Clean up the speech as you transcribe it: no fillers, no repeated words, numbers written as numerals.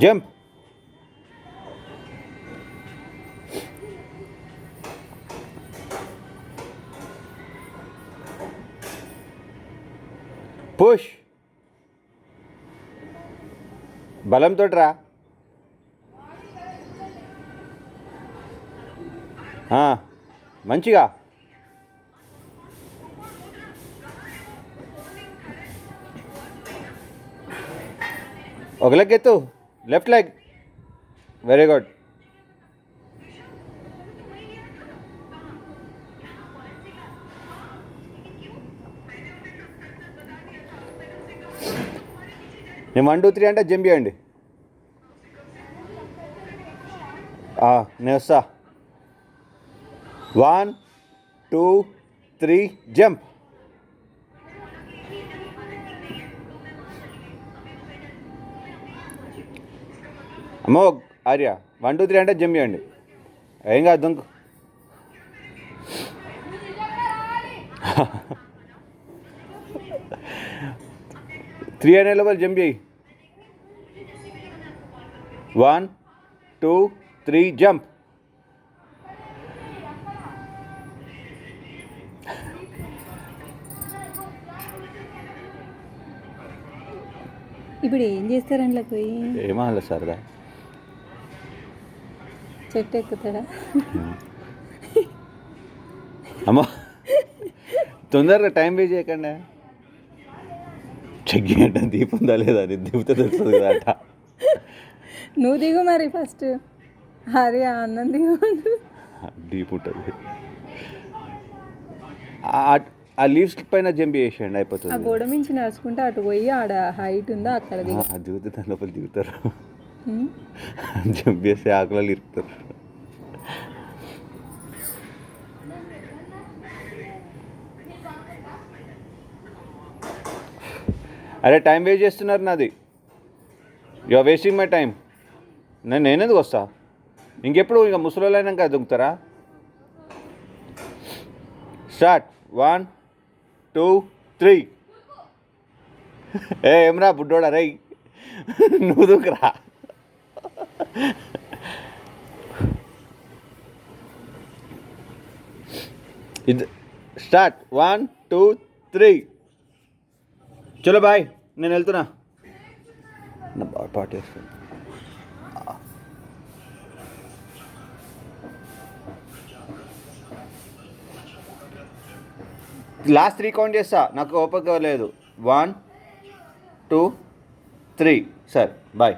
Jump. Push. బలంతో రా. మంచిగా. ఒక లెగ్ ఎత్తు, లెఫ్ట్ లెగ్. Very good. నేను 1 2 3 అంటే జంప్ చేయండి. నేను వస్తా. 1 2 3 జంప్. అమ్మో ఆర్య 1 2 3 అంటే జంప్ చేయండి. ఏం కాదు దుంకు. త్రీ అనే లోపల జంప్ చేయి. 1 2 3 జంప్. ఇప్పుడు ఏం చేస్తారు అందులో పోయి? ఏమన్నా సరదా చెట్టు ఎక్కుతాడా? అమ్మా తొందరగా టైం వేస్ట్ చేయకండి. చెక్ చేయండి దీపుందా లేదా అని. దిగితే తెలుస్తుంది కదా అట. నువ్వు దిగు మరి ఫస్ట్. అరే అన్నం దిగు. డీప్ ఉంటుంది. ఆ లీవ్స్ పైన జంప్ చేసేయండి అయిపోతుంది. ఆ గోడ మించి నడుచుకుంటే అటు పోయి ఆడ హైట్ ఉందా అక్కడ దిగుతే దాని లోపల దిగుతారు. జంప్ చేస్తే ఆకులలో ఇరుకుతారు. అరే టైం వేస్ట్ చేస్తున్నారు నాది. You are wasting my time. నేనెందుకు వస్తా? ఇంకెప్పుడు ఇక ముసలోళ్ళైనాక దుంకుతారా? స్టార్ట్. 1 2 3. ఏమ్రా బుడ్డోడా రై, నువ్వు దూకురా. ఇది స్టార్ట్. 1 2 3. చలో బాయ్, నేను వెళ్తున్నా. నా పాటు వేస్తాను. లాస్ట్ 3 కౌంట్ చేస్తా, నాకు ఓపిక లేదు. 1 2 3. సరే బాయ్.